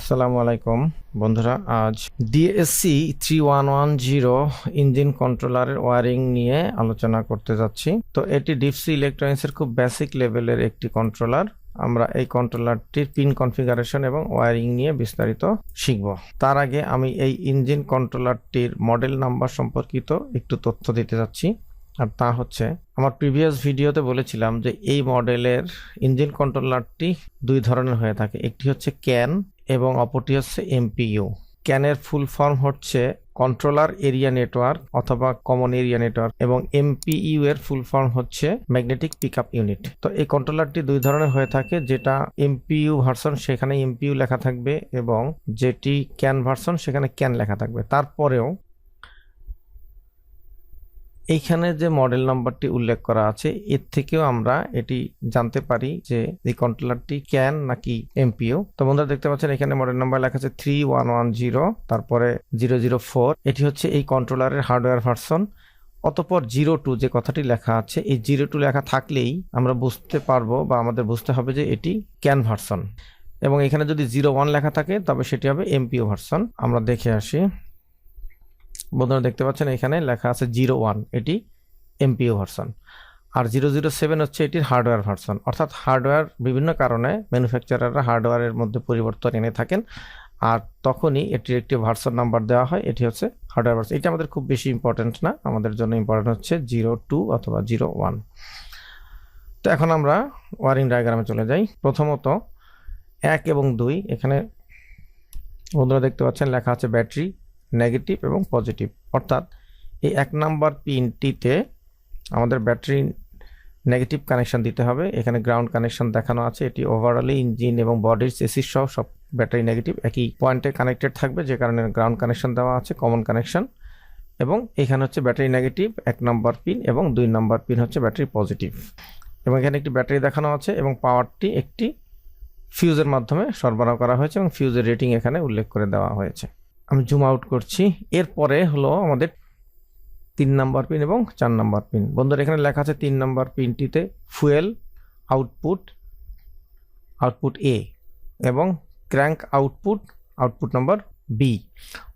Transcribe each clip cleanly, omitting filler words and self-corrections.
আসসালামু আলাইকুম বন্ধুরা, আজ DSE 3110 ইঞ্জিন কন্ট্রোলারের ওয়ারিং নিয়ে আলোচনা করতে যাচ্ছি। তো এটি ডিপসি ইলেকট্রনিক্সের খুব বেসিক লেভেলের একটি কন্ট্রোলার। আমরা এই কন্ট্রোলারটির পিন কনফিগারেশন এবং ওয়ারিং নিয়ে বিস্তারিত শিখব। তার আগে আমি এই ইঞ্জিন কন্ট্রোলারটির মডেল নাম্বার সম্পর্কিত একটু তথ্য দিতে যাচ্ছি। আর তা হচ্ছে, আমার প্রিভিয়াস ভিডিওতে বলেছিলাম যে এই মডেলের ইঞ্জিন কন্ট্রোলারটি দুই ধরনের হয়ে থাকে। একটি হচ্ছে ক্যান এবং অপরটি হচ্ছে এমপিইউ। ক্যানের ফুল ফর্ম হচ্ছে কন্ট্রোলার এরিয়া নেটওয়ার্ক অথবা কমন এরিয়া নেটওয়ার্ক, এবং এমপিইউ এর ফুল ফর্ম হচ্ছে ম্যাগনেটিক পিকআপ ইউনিট। তো এই কন্ট্রোলারটি দুই ধরনের হয়ে থাকে। যেটা এমপিইউ ভার্সন সেখানে এমপিইউ লেখা থাকবে, এবং যেটি ক্যান ভার্সন সেখানে ক্যান লেখা থাকবে। তারপরেও এইখানে যে মডেল নাম্বারটি উল্লেখ করা আছে, এর থেকেও আমরা এটি জানতে পারি যে এই কন্ট্রোলারটি ক্যান নাকি এমপিইউ। তো বন্ধুরা দেখতে পাচ্ছেন এখানে মডেল নাম্বার লেখা আছে 3110, তারপরে 004। এটি হচ্ছে এই কন্ট্রোলারের হার্ডওয়্যার ভার্সন। অতঃপর 02 যে কথাটি লেখা আছে, এই 02 লেখা থাকলেই আমরা বুঝতে পারবো বা আমাদের বুঝতে হবে যে এটি ক্যান ভার্সন। এবং এখানে যদি 01 লেখা থাকে তবে সেটি হবে এমপিইউ ভার্সন। আমরা দেখে আসি। বন্ধুরা দেখতে পাচ্ছেন এখানে লেখা আছে 01, এটি এমপিইউ ভার্সন। আর 007 হচ্ছে এটির হার্ডওয়্যার ভার্সন। অর্থাৎ হার্ডওয়্যার বিভিন্ন কারণে ম্যানুফ্যাকচারাররা হার্ডওয়্যারের মধ্যে পরিবর্তন এনে থাকেন, আর তখনই এটির একটি ভার্সন নাম্বার দেওয়া হয়। এটি হচ্ছে হার্ডওয়্যার ভার্সন। এটা আমাদের খুব বেশি ইম্পর্টেন্ট না, আমাদের জন্য ইম্পর্টেন্ট হচ্ছে 02 অথবা 01। তো এখন আমরা ওয়ারিং ডায়াগ্রামে চলে যাই। প্রথমত 1 এবং 2, এখানে বন্ধুরা দেখতে পাচ্ছেন লেখা আছে ব্যাটারি নেগেটিভ এবং পজিটিভ। অর্থাৎ এই 1 নাম্বার পিনটিতে আমাদের ব্যাটারি নেগেটিভ কানেকশন দিতে হবে। এখানে গ্রাউন্ড কানেকশন দেখানো আছে। এটি ওভারঅলি ইঞ্জিন এবং বডির চেসিস সহ সব ব্যাটারি নেগেটিভ একই পয়েন্টে কানেক্টেড থাকবে, যে কারণে গ্রাউন্ড কানেকশন দেওয়া আছে, কমন কানেকশন। এবং এখানে হচ্ছে ব্যাটারি নেগেটিভ 1 নাম্বার পিন, এবং 2 নাম্বার পিন হচ্ছে ব্যাটারি পজিটিভ। এবং এখানে একটি ব্যাটারি দেখানো আছে, এবং পাওয়ারটি একটি ফিউজের মাধ্যমে সরবরাহ করা হয়েছে, এবং ফিউজের রেটিং এখানে উল্লেখ করে দেওয়া হয়েছে। আমি জুম আউট করছি। এরপরে হলো আমাদের 3 নাম্বার পিন এবং 4 নাম্বার পিন। বন্ধুরা এখানে লেখা আছে 3 নাম্বার পিনটিতে ফুয়েল আউটপুট এ এবং ক্র্যাঙ্ক আউটপুট নাম্বার বি।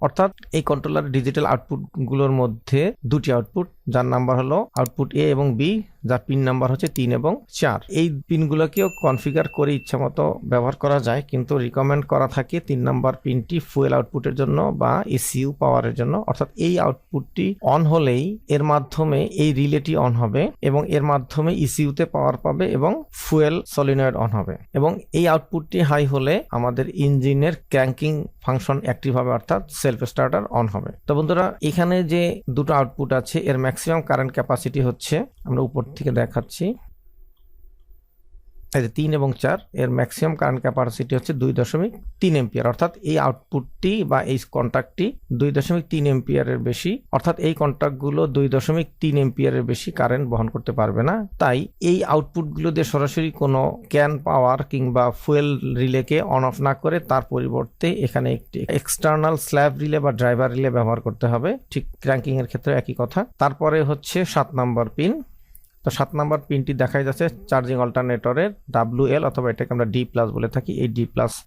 অর্থাৎ এই কন্ট্রোলার ডিজিটাল আউটপুটগুলোর মধ্যে দুটি আউটপুট, যার নাম্বার হলো আউটপুট এ এবং বি, যার পিন নাম্বার হচ্ছে 3 এবং 4। এই পিনগুলোকেও কনফিগার করে ইচ্ছামতো ব্যবহার করা যায়, কিন্তু রিকমেন্ড করা থাকে 3 নাম্বার পিনটি ফুয়েল আউটপুটের জন্য বা এসইউ পাওয়ারের জন্য। অর্থাৎ এই আউটপুটটি অন হলেই এর মাধ্যমে এই রিলেটি অন হবে, এবং এর মাধ্যমে ইসিউতে পাওয়ার পাবে এবং ফুয়েল সলিনয়েড অন হবে। এবং এই আউটপুটটি হাই হলে আমাদের ইঞ্জিনের ক্র্যাঙ্কিং ফাংশন অ্যাক্টিভ হবে, অর্থাৎ সেলফ স্টার্টার অন হবে। তো বন্ধুরা এখানে যে দুটো আউটপুট আছে, এর ম্যাক্সিমাম কারেন্ট ক্যাপাসিটি হচ্ছে, আমরা উপর থেকে দেখাচ্ছি, 3 এবং 4, এর ম্যাক্সিমাম কারেন্ট ক্যাপাসিটি হচ্ছে 2.3 এম্পিয়ার। অর্থাৎ এই আউটপুটটি বা এই কন্ট্যাক্টটি 2.3 এম্পিয়ারের বেশি, অর্থাৎ এই কন্ট্যাক্টগুলো 2.3 এম্পিয়ারের বেশি কারেন্ট বহন করতে পারবে না। তাই এই আউটপুটগুলো দিয়ে সরাসরি কোনো ক্যান পাওয়ার কিংবা ফুয়েল রিলেকে অন অফ না করে তার পরিবর্তে এখানে একটি এক্সটার্নাল স্ল্যাব রিলে বা ড্রাইভার রিলে ব্যবহার করতে হবে। ঠিক ক্র্যাঙ্কিং এর ক্ষেত্রে একই কথা। তারপরে হচ্ছে 7 নাম্বার পিন। তো 7 নাম্বার পিনটি দেখাই যাচ্ছে চার্জিং অল্টারনেটরের WL, অথবা এটাকে আমরা D+ বলে থাকি। এই D+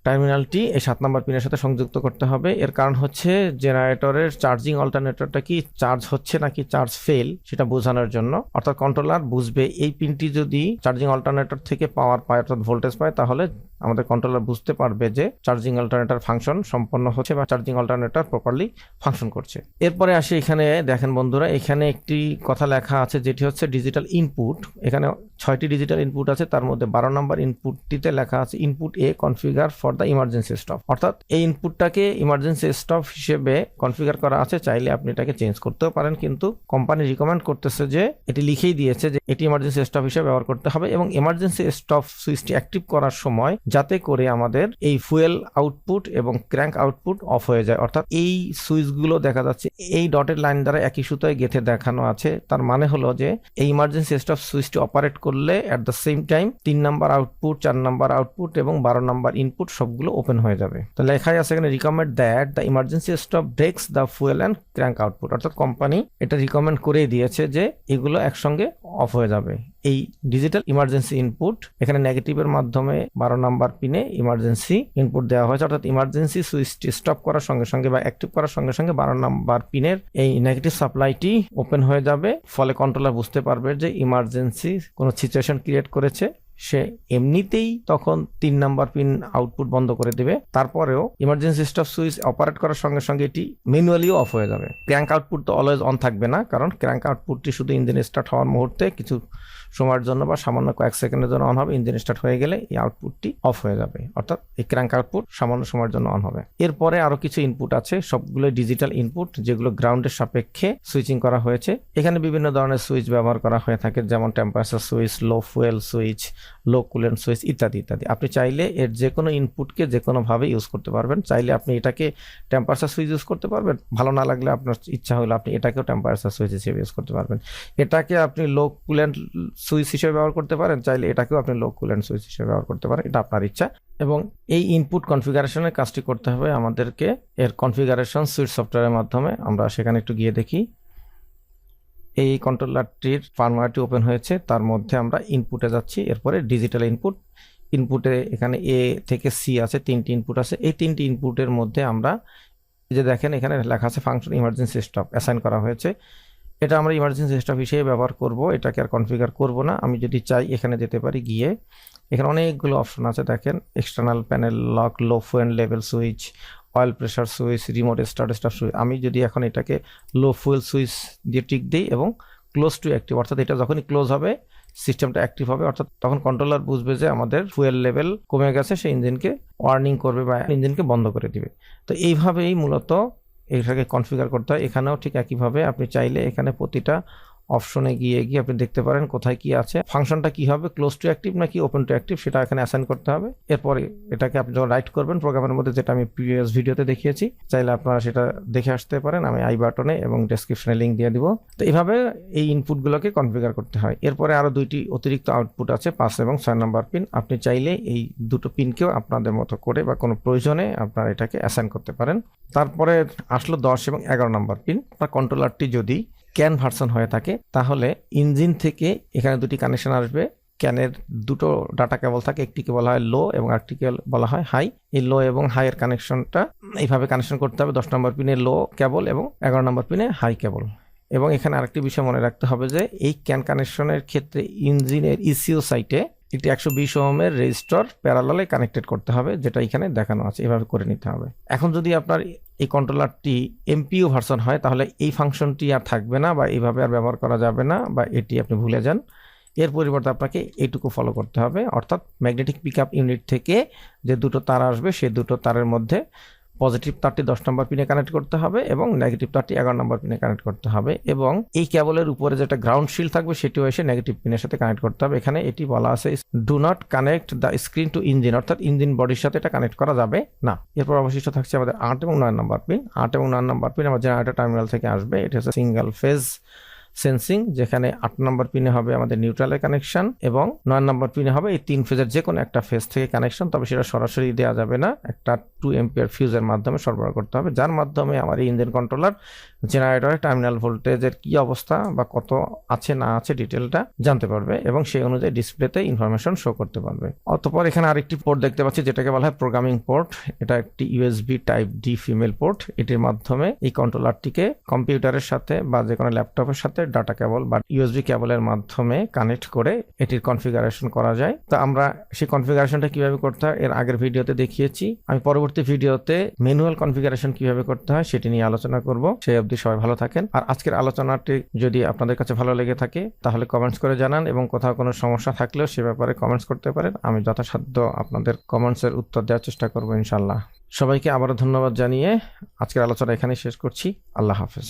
টার্মিনালটি এই 7 নাম্বার পিনের সাথে সংযুক্ত করতে হবে। এর কারণ হচ্ছে জেনারেটরের চার্জিং অল্টারনেটরটা কি চার্জ হচ্ছে নাকি চার্জ ফেল সেটা বোঝানোর জন্য। অর্থাৎ কন্ট্রোলার বুঝবে এই পিনটি যদি চার্জিং অল্টারনেটর থেকে পাওয়ার পায়, অর্থাৎ ভোল্টেজ পায়, তাহলে আমাদের কন্ট্রোলার বুঝতে পারবে যে চার্জিং অল্টারনেটর ফাংশন সম্পন্ন হচ্ছে বা চার্জিং অল্টারনেটর প্রপারলি ফাংশন করছে। এরপরে আসি, এখানে দেখেন বন্ধুরা, এখানে একটি কথা লেখা আছে যেটি হচ্ছে ডিজিটাল ইনপুট। এখানে 6টি ডিজিটাল ইনপুট আছে, তার মধ্যে 12 নম্বর ইনপুটটিতে লেখা আছে input A configure for the emergency stop. অর্থাৎ এই ইনপুটটাকে ইমার্জেন্সি স্টপ হিসেবে কনফিগার করা আছে। চাইলে আপনি এটাকে চেঞ্জ করতেও পারেন, কিন্তু কোম্পানি রিকমেন্ড করতেছে যে এটি লিখেই দিয়েছে যে এটি ইমার্জেন্সি স্টপ হিসেবে ব্যবহার করতে হবে, এবং ইমার্জেন্সি স্টপ সুইচটি অ্যাক্টিভ করার সময় যাতে করে আমাদের এই ফুয়েল আউটপুট এবং ক্র্যাঙ্ক আউটপুট অফ হয়ে যায়। অর্থাৎ এই সুইচগুলো দেখা যাচ্ছে এই ডটেড লাইন দ্বারা একই সুতোয় গেঁথে দেখানো আছে। তার মানে হলো যে এই ইমার্জেন্সি স্টপ সুইচটি অপারেট করলে at the same time 3 number output, 4 number output এবং 12 নাম্বার ইনপুট সবগুলো ওপেন হয়ে যাবে। তো লেখাই আছে এখানে recommend that the emergency stop breaks the fuel and crank output. অর্থাৎ কোম্পানি এটা রিকমেন্ড করেই দিয়েছে যে এগুলো একসঙ্গে অফ হয়ে যাবে। এই ডিজিটাল ইমার্জেন্সি ইনপুট এখানে নেগেটিভের মাধ্যমে 12 নাম্বার পিনে ইমার্জেন্সি ইনপুট দেওয়া হয়েছে, অর্থাৎ ইমার্জেন্সি সুইচটি স্টপ করার সঙ্গে সঙ্গে বা অ্যাক্টিভ করার সঙ্গে সঙ্গে 12 নাম্বার পিনের এই নেগেটিভ সাপ্লাইটি ওপেন হয়ে যাবে। ফলে কন্ট্রোলার বুঝতে পারবে যে ইমার্জেন্সি কোনো সিচুয়েশন ক্রিয়েট করেছে, সে এমনিতেই তখন 3 নাম্বার পিন আউটপুট বন্ধ করে দেবে। তারপরেও ইমার্জেন্সি স্টপ সুইচ অপারেট করার সঙ্গে সঙ্গে এটি ম্যানুয়ালিও অফ হয়ে যাবে। ক্র্যাঙ্ক আউটপুট তো অলওয়েজ অন থাকবে না, কারণ ক্র্যাঙ্ক আউটপুটটি শুধু ইঞ্জিন স্টার্ট হওয়ার মুহূর্তে কিছু সময়ের জন্য বা সামান্য কয়েক সেকেন্ডের জন্য অন হবে। ইঞ্জিন স্টার্ট হয়ে গেলে এই আউটপুটটি অফ হয়ে যাবে, অর্থাৎ এই ক্র্যাঙ্ক আউটপুট সামান্য সময়ের জন্য অন হবে। এরপরে আরো কিছু ইনপুট আছে, সবগুলো ডিজিটাল ইনপুট যেগুলো গ্রাউন্ডের সাপেক্ষে সুইচিং করা হয়েছে। এখানে বিভিন্ন ধরনের সুইচ ব্যবহার করা হয়ে থাকে, যেমন temperature switch, low fuel switch, low coolant switch ইত্যাদি ইত্যাদি। আপনি চাইলে এর যে কোনো ইনপুটকে যে কোনোভাবে ইউজ করতে পারবেন। চাইলে আপনি এটাকে টেম্পারেচার সুইচ ইউজ করতে পারবেন, ভালো না লাগলে আপনার ইচ্ছা হলে আপনি এটাকেও টেম্পারেচার সুইচ হিসেবে ইউজ করতে পারবেন। এটাকে আপনি লো কুলেন্ট সুইচ হিসেবে ব্যবহার করতে পারেন, চাইলে এটাকেও আপনি লো কুলেন্ট সুইচ হিসেবে ব্যবহার করতে পারেন, এটা আপনার ইচ্ছা। এবং এই ইনপুট কনফিগারেশনের কাজটি করতে হবে আমাদেরকে এর কনফিগারেশন সুইচ সফটওয়্যারের মাধ্যমে। আমরা সেখানে একটু গিয়ে দেখি। এই কন্ট্রোলারটির ফার্মওয়্যারটি ওপেন হয়েছে, তার মধ্যে আমরা ইনপুটে যাচ্ছি। এরপরে ডিজিটাল ইনপুটে এখানে এ থেকে সি আছে, 3টি ইনপুট আছে। এই 3টি ইনপুটের মধ্যে আমরা যে দেখেন এখানে লেখা আছে ফাংশন ইমার্জেন্সি স্টপ অ্যাসাইন করা হয়েছে। এটা আমরা ইমার্জেন্সি স্টপ হিসেবে ব্যবহার করব, এটাকে আর কনফিগার করব না। আমি যদি চাই এখানে যেতে পারি, গিয়ে এখানে অনেকগুলো অপশন আছে দেখেন, এক্সটার্নাল প্যানেল লক, লো fuel level switch, oil pressure switch, remote start switch. আমি যদি এখন এটাকে লো ফুয়েল সুইচ দিয়ে টিক দিই এবং ক্লোজ টু অ্যাক্টিভ, অর্থাৎ এটা যখনই ক্লোজ হবে সিস্টেমটা অ্যাক্টিভ হবে, অর্থাৎ তখন কন্ট্রোলার বুঝবে যে আমাদের ফুয়েল লেভেল কমে গেছে, সে ইঞ্জিনকে ওয়ার্নিং করবে বা ইঞ্জিনকে বন্ধ করে দিবে। তো এইভাবেই মূলত এটাকে কনফিগার করতে হয়। এখানেও ঠিক একইভাবে আপনি চাইলে এখানে প্রতিটা অপশনে গিয়ে আপনি দেখতে পারেন কোথায় কি আছে, ফাংশনটা কি হবে, ক্লোজ টু অ্যাক্টিভ নাকি ওপেন টু অ্যাক্টিভ, সেটা এখানে অ্যাসাইন করতে হবে। এরপরে এটাকে আপনি যখন রাইট করবেন প্রোগ্রামের মধ্যে, যেটা আমি প্রিভিয়াস ভিডিওতে দেখিয়েছি, চাইলে আপনারা সেটা দেখে আসতে পারেন। আমি আই বাটনে এবং ডেসক্রিপশনে লিঙ্ক দিয়ে দিব। তো এইভাবে এই ইনপুটগুলোকে কনফিগার করতে হয়। এরপরে আরো 2টি অতিরিক্ত আউটপুট আছে, 5 এবং 6 নাম্বার পিন। আপনি চাইলে এই দুটো পিনকেও আপনাদের মতো করে বা কোনো প্রয়োজনে আপনারা এটাকে অ্যাসাইন করতে পারেন। তারপরে আসলো 10 এবং 11 নাম্বার পিন। আপনার কন্ট্রোলারটি যদি ক্যান ভার্সন হয়ে থাকে তাহলে ইঞ্জিন থেকে এখানে 2টি কানেকশন আসবে। ক্যানের 2টো ডাটা কেবল থাকে, একটিকে বলা হয় লো এবং আরেকটিকে বলা হয় হাই। এই লো এবং হাই এর কানেকশনটা এইভাবে কানেকশন করতে হবে, 10 নম্বর পিনে লো কেবল এবং 11 নম্বর পিনে হাই কেবল। এবং এখানে আরেকটি বিষয় মনে রাখতে হবে যে এই ক্যান কানেকশনের ক্ষেত্রে ইঞ্জিনের ইসিও সাইটে একটি 120 ওহমের রেজিস্টর প্যারালালে কানেক্টেড করতে হবে, যেটা এখানে দেখানো আছে, এভাবে করে নিতে হবে। এখন যদি আপনার এই কন্ট্রোলারটি এমপিইউ ভার্সন হয় তাহলে এই ফাংশনটি আর থাকবে না বা এইভাবে আর ব্যবহার করা যাবে না, বা এটি আপনি ভুলে যান। এর পরিবর্তে আপনাকে এইটুকু ফলো করতে হবে, অর্থাৎ ম্যাগনেটিক পিকআপ ইউনিট থেকে যে 2টো তার আসবে সেই 2টো তারের মধ্যে পজিটিভ তারটি 10 নম্বর পিনে কানেক্ট করতে হবে এবং নেগেটিভ তারটি 11 নম্বর পিনে কানেক্ট করতে হবে। এবং এই কেবলের উপরে যেটা গ্রাউন্ড শিল্ড থাকবে সেটিও এসে নেগেটিভ পিনের সাথে কানেক্ট করতে হবে। এখানে এটি বলা আছে do not connect the screen to engine, অর্থাৎ ইঞ্জিন বডির সাথে এটা কানেক্ট করা যাবে না। এরপর অবশিষ্ট থাকছে আমাদের 8 এবং 9 নম্বর পিন। 8 এবং 9 নম্বর পিন আমার জেনারেটর টার্মিনাল থেকে আসবে। এটি হচ্ছে সিঙ্গেল ফেজ সেন্সিং, যেখানে 8 নম্বর পিনে হবে আমাদের নিউট্রালের কানেকশন এবং 9 নম্বর পিনে হবে এই 3 ফেজের যে কোনো একটা ফেজ থেকে কানেকশন, তবে সেটা সরাসরি দেওয়া যাবে না, একটা 2 এম্পিয়ার ফিউজের মাধ্যমে সরবরাহ করতে হবে, যার মাধ্যমে আমার এই ইঞ্জিন কন্ট্রোলার জেনারেটরের টার্মিনাল ভোল্টেজের কি অবস্থা বা কত আছে না আছে ডিটেলটা জানতে পারবে এবং সেই অনুযায়ী ডিসপ্লেতে ইনফরমেশন শো করতে পারবে। অতঃপর এখানে আরেকটি পোর্ট দেখতে পাচ্ছি যেটাকে বলা হয় প্রোগ্রামিং পোর্ট। এটা একটি USB type D female port. এটির মাধ্যমে এই কন্ট্রোলারটিকে কম্পিউটারের সাথে বা যে কোনো ল্যাপটপের সাথে ডাটা কেবল বা ইউএসবি কেবলের মাধ্যমে কানেক্ট করে এটির কনফিগারেশন করা যায়। তো আমরা সেই কনফিগারেশনটা কিভাবে করতে হয় এর আগের ভিডিওতে দেখিয়েছি। আমি পরবর্তী ভিডিওতে ম্যানুয়াল কনফিগারেশন কিভাবে করতে হয় সেটি নিয়ে আলোচনা করব। সেই অবধি সবাই ভালো থাকেন। আর আজকের আলোচনাটি যদি আপনাদের কাছে ভালো লেগে থাকে তাহলে কমেন্টস করে জানান এবং কোথাও কোনো সমস্যা থাকলেও সে ব্যাপারে কমেন্টস করতে পারেন। আমি যথাসাধ্য আপনাদের কমেন্টসের উত্তর দেওয়ার চেষ্টা করব ইনশাআল্লাহ। সবাইকে আবারও ধন্যবাদ জানিয়ে আজকের আলোচনা এখানেই শেষ করছি। আল্লাহ হাফেজ।